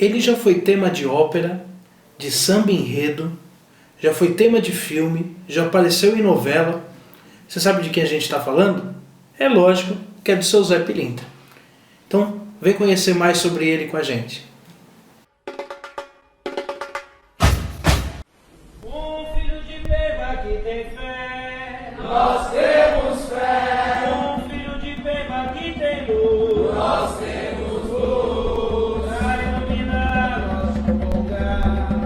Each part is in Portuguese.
Ele já foi tema de ópera, de samba enredo, já foi tema de filme, já apareceu em novela. Você sabe de quem a gente está falando? É lógico que é do seu Zé Pilintra. Então, vem conhecer mais sobre ele com a gente. Um filho de beba que tem fé, Nós temos fé. um filho de beba que tem luz, Nós temos luz. pra iluminar nosso lugar.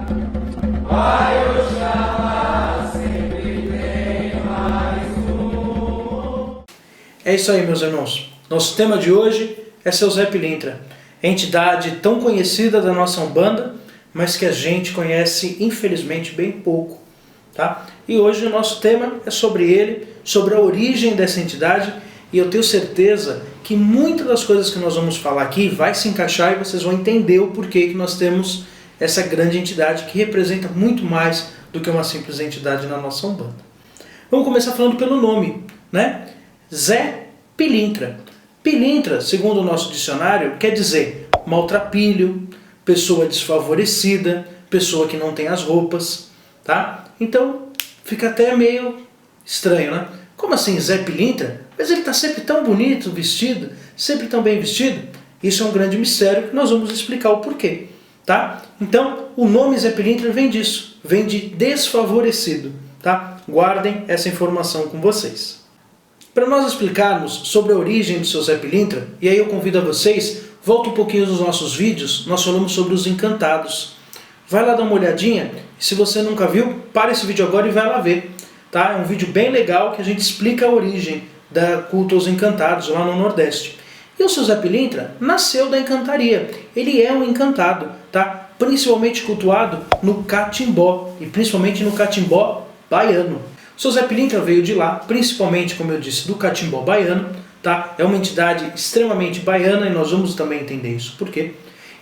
Vai Oxalá, sempre tem mais um. É isso aí, meus irmãos. Nosso tema de hoje é seu Zé Pilintra, entidade tão conhecida da nossa Umbanda, mas que a gente conhece, infelizmente, bem pouco. Tá? E hoje o nosso tema é sobre ele, sobre a origem dessa entidade, e eu tenho certeza que muitas das coisas que nós vamos falar aqui vai se encaixar e vocês vão entender o porquê que nós temos essa grande entidade que representa muito mais do que uma simples entidade na nossa Umbanda. Vamos começar falando pelo nome, né? Zé Pilintra. Pilintra, segundo o nosso dicionário, quer dizer maltrapilho, pessoa desfavorecida, pessoa que não tem as roupas, tá? Então, fica até meio estranho, né? Como assim Zé Pilintra? Mas ele está sempre tão bonito vestido, sempre tão bem vestido. Isso é um grande mistério que nós vamos explicar o porquê, tá? Então, o nome Zé Pilintra vem disso, vem de desfavorecido, tá? Guardem essa informação com vocês. Para nós explicarmos sobre a origem do seu Zé Pilintra, e aí eu convido a vocês, volta um pouquinho nos nossos vídeos, nós falamos sobre os encantados. Vai lá dar uma olhadinha, e se você nunca viu, para esse vídeo agora e vai lá ver. Tá? É um vídeo bem legal que a gente explica a origem da culto aos encantados lá no Nordeste. E o seu Zé Pilintra nasceu da encantaria, ele é um encantado, tá? Principalmente cultuado no catimbó, e principalmente no catimbó baiano. O seu Zé Pilintra veio de lá, principalmente, como eu disse, do catimbó baiano, tá? É uma entidade extremamente baiana e nós vamos também entender isso. Por quê?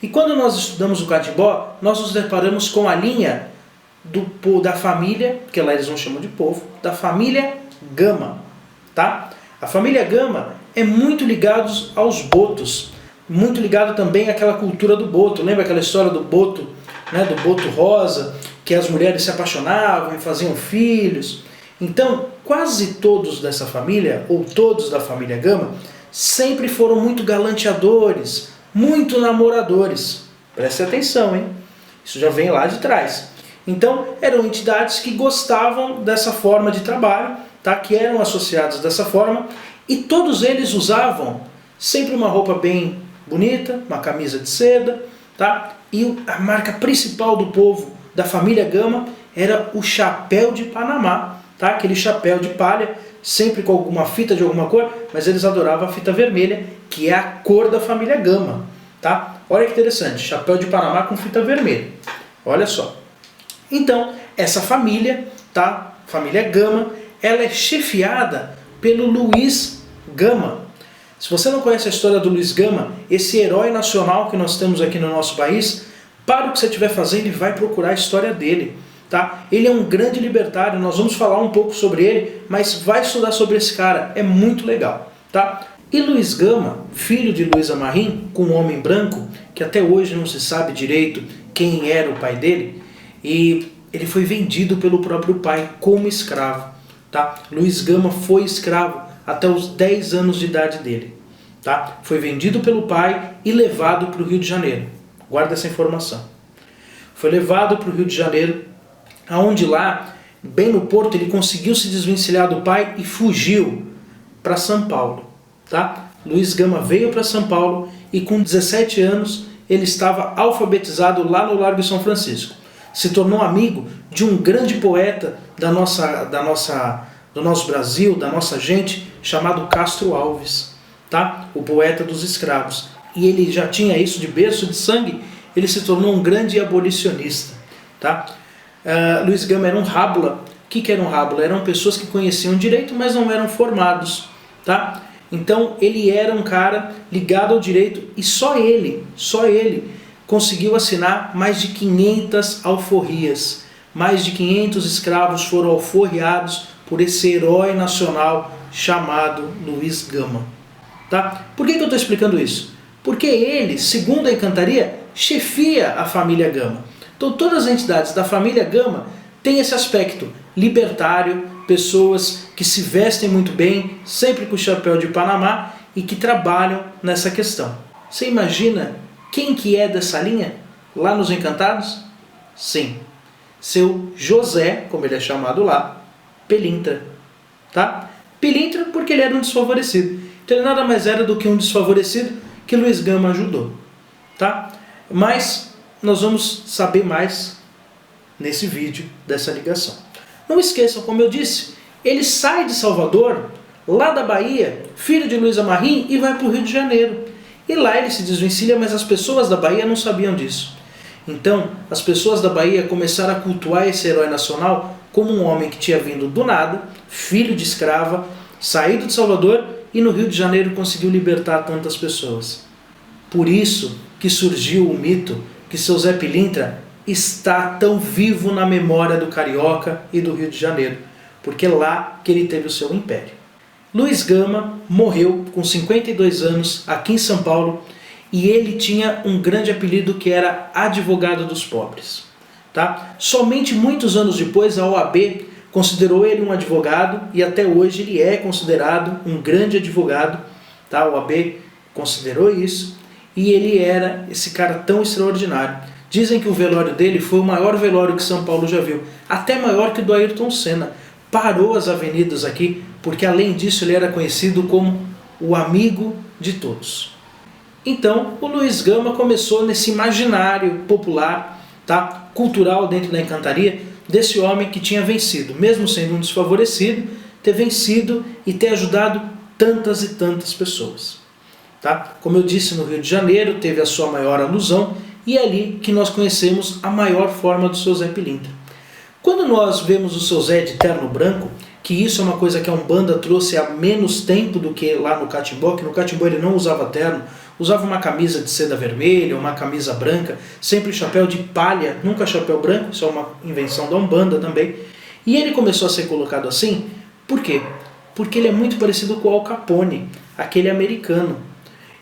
E quando nós estudamos o catimbó, nós nos deparamos com a linha da família, que lá eles não chamam de povo, da família Gama, tá? A família Gama é muito ligada aos botos, muito ligada também àquela cultura do boto. Lembra aquela história do boto, né, do boto rosa, que as mulheres se apaixonavam e faziam filhos? Então, quase todos dessa família, ou todos da família Gama, sempre foram muito galanteadores, muito namoradores. Preste atenção, hein? Isso já vem lá de trás. Então, eram entidades que gostavam dessa forma de trabalho, tá? Que eram associados dessa forma, e todos eles usavam sempre uma roupa bem bonita, uma camisa de seda, tá? E a marca principal do povo, da família Gama, era o chapéu de Panamá. Tá? Aquele chapéu de palha, sempre com alguma fita de alguma cor, mas eles adoravam a fita vermelha, que é a cor da família Gama. Tá? Olha que interessante, chapéu de Panamá com fita vermelha. Olha só. Então, essa família, tá? Família Gama, ela é chefiada pelo Luiz Gama. Se você não conhece a história do Luiz Gama, esse herói nacional que nós temos aqui no nosso país, para o que você estiver fazendo e vai procurar a história dele. Tá? Ele é um grande libertário, nós vamos falar um pouco sobre ele, mas vai estudar sobre esse cara, é muito legal. Tá? E Luiz Gama, filho de Luísa Marim, com um homem branco, que até hoje não se sabe direito quem era o pai dele, e ele foi vendido pelo próprio pai como escravo. Tá? Luiz Gama foi escravo até os 10 anos de idade dele. Tá? Foi vendido pelo pai e levado para o Rio de Janeiro. Guarda essa informação. Foi levado para o Rio de Janeiro, aonde lá, bem no porto, ele conseguiu se desvencilhar do pai e fugiu para São Paulo. Tá? Luiz Gama veio para São Paulo e com 17 anos ele estava alfabetizado lá no Largo de São Francisco. Se tornou amigo de um grande poeta do nosso Brasil, da nossa gente, chamado Castro Alves, tá? O poeta dos escravos. E ele já tinha isso de berço de sangue, ele se tornou um grande abolicionista. Tá? Luiz Gama era um rábula. O que era um rábula? Eram pessoas que conheciam direito, mas não eram formados. Tá? Então ele era um cara ligado ao direito e só ele conseguiu assinar mais de 500 alforrias. Mais de 500 escravos foram alforriados por esse herói nacional chamado Luiz Gama. Tá? Por que eu estou explicando isso? Porque ele, segundo a encantaria, chefia a família Gama. Então todas as entidades da família Gama têm esse aspecto libertário, pessoas que se vestem muito bem, sempre com o chapéu de Panamá e que trabalham nessa questão. Você imagina quem que é dessa linha lá nos Encantados? Sim, seu José, como ele é chamado lá, Pelintra. Tá? Pelintra porque ele era um desfavorecido. Então ele nada mais era do que um desfavorecido que Luiz Gama ajudou. Tá? Mas nós vamos saber mais nesse vídeo dessa ligação. Não esqueçam, como eu disse, ele sai de Salvador, lá da Bahia, filho de Luísa Marim, e vai para o Rio de Janeiro. E lá ele se desvencilha, mas as pessoas da Bahia não sabiam disso. Então, as pessoas da Bahia começaram a cultuar esse herói nacional como um homem que tinha vindo do nada, filho de escrava, saído de Salvador e no Rio de Janeiro conseguiu libertar tantas pessoas. Por isso que surgiu o mito que seu Zé Pilintra está tão vivo na memória do carioca e do Rio de Janeiro, porque é lá que ele teve o seu império. Luiz Gama morreu com 52 anos aqui em São Paulo e ele tinha um grande apelido que era advogado dos pobres. Tá? Somente muitos anos depois a OAB considerou ele um advogado e até hoje ele é considerado um grande advogado. Tá? A OAB considerou isso e ele era esse cara tão extraordinário. Dizem que o velório dele foi o maior velório que São Paulo já viu, até maior que o do Ayrton Senna. Parou as avenidas aqui, porque além disso ele era conhecido como o amigo de todos. Então o Luiz Gama começou nesse imaginário popular, tá, cultural dentro da encantaria, desse homem que tinha vencido, mesmo sendo um desfavorecido, ter vencido e ter ajudado tantas e tantas pessoas. Tá? Como eu disse, no Rio de Janeiro teve a sua maior alusão, e é ali que nós conhecemos a maior forma do seu Zé Pilintra. Quando nós vemos o seu Zé de terno branco, que isso é uma coisa que a Umbanda trouxe há menos tempo do que lá no Catimbó, que no Catimbó ele não usava terno, usava uma camisa de seda vermelha, uma camisa branca, sempre chapéu de palha, nunca chapéu branco, isso é uma invenção da Umbanda também. E ele começou a ser colocado assim, por quê? Porque ele é muito parecido com o Al Capone, aquele americano.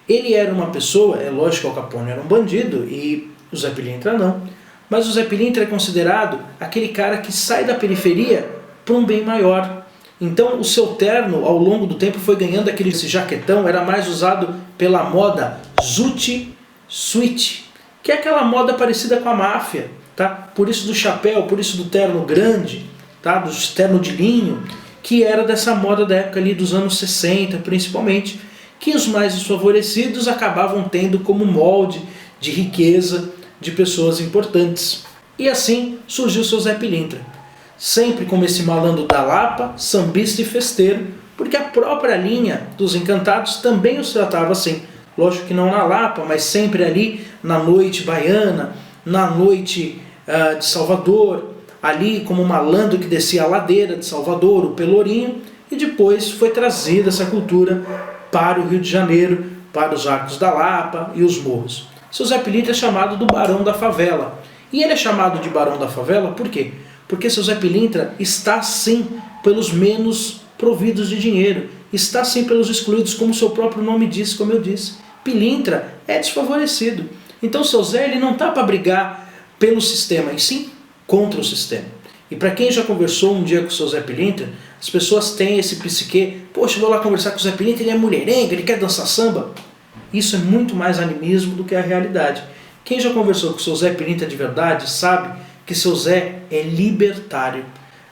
Ele era uma pessoa, é lógico que o Al Capone era um bandido e o Zé Pilintra não, mas o Zé Pilintra é considerado aquele cara que sai da periferia para um bem maior. Então o seu terno ao longo do tempo foi ganhando aquele jaquetão, era mais usado pela moda Zoot Suit, que é aquela moda parecida com a máfia, tá? Por isso do chapéu, por isso do terno grande, tá? Do terno de linho, que era dessa moda da época ali dos anos 60 principalmente, que os mais desfavorecidos acabavam tendo como molde de riqueza de pessoas importantes. E assim surgiu o seu Zé Pilintra, sempre como esse malandro da Lapa, sambista e festeiro, porque a própria linha dos Encantados também os tratava assim. Lógico que não na Lapa, mas sempre ali na noite baiana, na noite de Salvador, ali como malandro que descia a ladeira de Salvador, o Pelourinho, e depois foi trazida essa cultura para o Rio de Janeiro, para os Arcos da Lapa e os morros. Seu Zé Pilintra é chamado do Barão da Favela. E ele é chamado de Barão da Favela por quê? Porque seu Zé Pilintra está sim pelos menos providos de dinheiro, está sim pelos excluídos, como seu próprio nome diz, como eu disse. Pilintra é desfavorecido. Então seu Zé ele não está para brigar pelo sistema, e sim contra o sistema. E para quem já conversou um dia com o seu Zé Pilintra, as pessoas têm esse psiquê, poxa, eu vou lá conversar com o Zé Pilintra, ele é mulherengo, ele quer dançar samba. Isso é muito mais animismo do que a realidade. Quem já conversou com o seu Zé Pilintra de verdade sabe que seu Zé é libertário.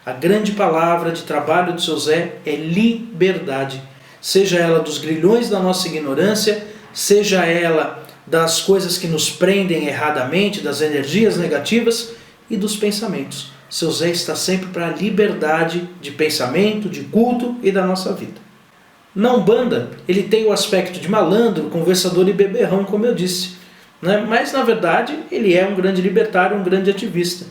A grande palavra de trabalho do seu Zé é liberdade. Seja ela dos grilhões da nossa ignorância, seja ela das coisas que nos prendem erradamente, das energias negativas e dos pensamentos. Seu Zé está sempre para a liberdade de pensamento, de culto e da nossa vida. Na Umbanda, ele tem o aspecto de malandro, conversador e beberrão, como eu disse. Né? Mas, na verdade, ele é um grande libertário, um grande ativista.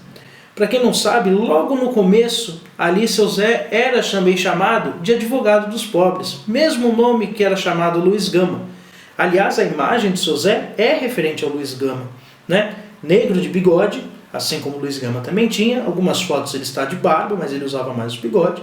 Para quem não sabe, logo no começo, ali seu Zé era também chamado de advogado dos pobres. Mesmo nome que era chamado Luiz Gama. Aliás, a imagem de seu Zé é referente ao Luiz Gama. Né? Negro de bigode, assim como o Luiz Gama também tinha. Algumas fotos ele está de barba, mas ele usava mais o bigode.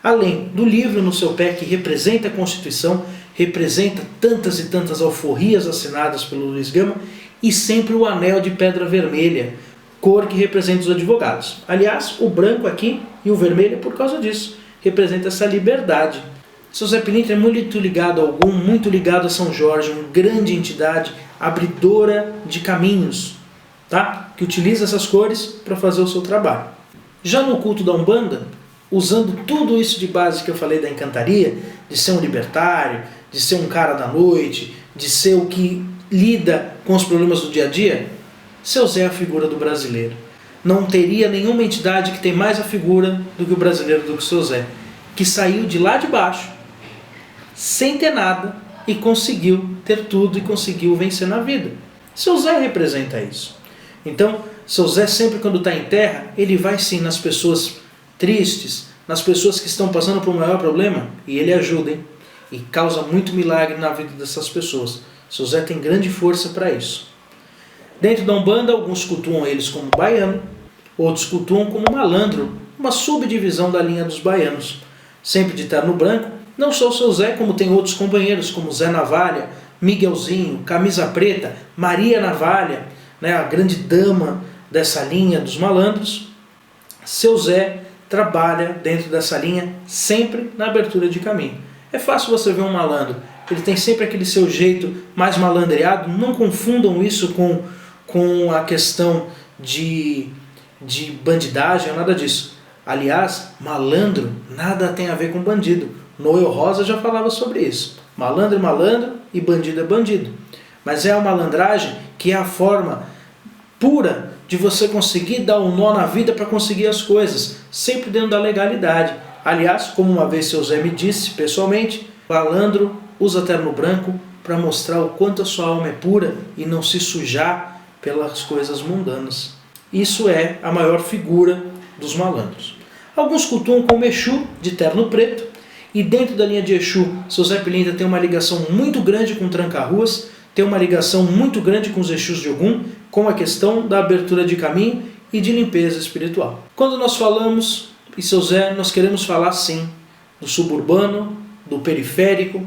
Além do livro no seu pé que representa a Constituição, representa tantas e tantas alforrias assinadas pelo Luiz Gama, e sempre o anel de pedra vermelha, cor que representa os advogados. Aliás, o branco aqui e o vermelho é por causa disso, representa essa liberdade. Seu Zé Pilintra é muito ligado a Ogum, muito ligado a São Jorge, uma grande entidade abridora de caminhos, tá? Que utiliza essas cores para fazer o seu trabalho. Já no culto da Umbanda, usando tudo isso de base que eu falei da encantaria, de ser um libertário, de ser um cara da noite, de ser o que lida com os problemas do dia a dia, seu Zé é a figura do brasileiro. Não teria nenhuma entidade que tem mais a figura do que o brasileiro, do que o seu Zé, que saiu de lá de baixo, sem ter nada, e conseguiu ter tudo e conseguiu vencer na vida. Seu Zé representa isso. Então, seu Zé sempre quando está em terra, ele vai sim nas pessoas tristes, nas pessoas que estão passando por um maior problema, e ele ajuda, hein? E causa muito milagre na vida dessas pessoas. Seu Zé tem grande força para isso. Dentro da Umbanda, alguns cultuam eles como baiano, outros cultuam como malandro, uma subdivisão da linha dos baianos. Sempre de terno branco, não só o seu Zé, como tem outros companheiros, como Zé Navalha, Miguelzinho, Camisa Preta, Maria Navalha, né, a grande dama dessa linha dos malandros. Seu Zé trabalha dentro dessa linha, sempre na abertura de caminho. É fácil você ver um malandro, ele tem sempre aquele seu jeito mais malandreado, não confundam isso com a questão de bandidagem ou nada disso. Aliás, malandro nada tem a ver com bandido. Noel Rosa já falava sobre isso. Malandro é malandro e bandido é bandido. Mas é a malandragem que é a forma pura de você conseguir dar um nó na vida para conseguir as coisas, sempre dentro da legalidade. Aliás, como uma vez seu Zé me disse pessoalmente, malandro usa terno branco para mostrar o quanto a sua alma é pura e não se sujar pelas coisas mundanas. Isso é a maior figura dos malandros. Alguns cultuam como Exu, de terno preto, e dentro da linha de Exu, seu Zé Pilintra tem uma ligação muito grande com Tranca-Ruas, tem uma ligação muito grande com os Exus de Ogum, com a questão da abertura de caminho e de limpeza espiritual. Quando nós falamos, e seu Zé, nós queremos falar sim, do suburbano, do periférico,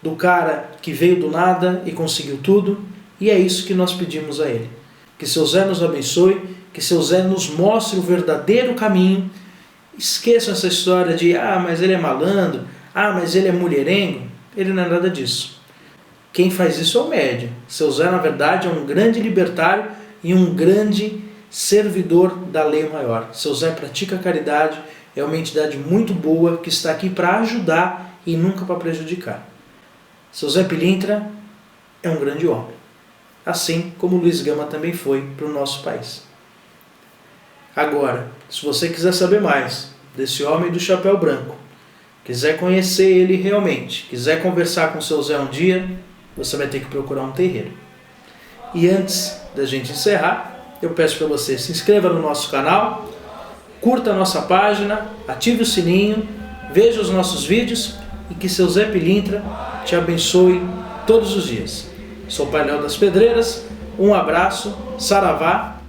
do cara que veio do nada e conseguiu tudo, e é isso que nós pedimos a ele. Que seu Zé nos abençoe, que seu Zé nos mostre o verdadeiro caminho. Esqueçam essa história de, mas ele é malandro, mas ele é mulherengo. Ele não é nada disso. Quem faz isso é o médium. Seu Zé, na verdade, é um grande libertário e um grande servidor da lei maior. Seu Zé pratica caridade, é uma entidade muito boa que está aqui para ajudar e nunca para prejudicar. Seu Zé Pilintra é um grande homem, assim como Luiz Gama também foi para o nosso país. Agora, se você quiser saber mais desse homem do chapéu branco, quiser conhecer ele realmente, quiser conversar com seu Zé um dia, você vai ter que procurar um terreiro. E antes da gente encerrar, eu peço para você se inscreva no nosso canal, curta a nossa página, ative o sininho, veja os nossos vídeos e que seu Zé Pilintra te abençoe todos os dias. Sou o Pai Léo das Pedreiras, um abraço, saravá.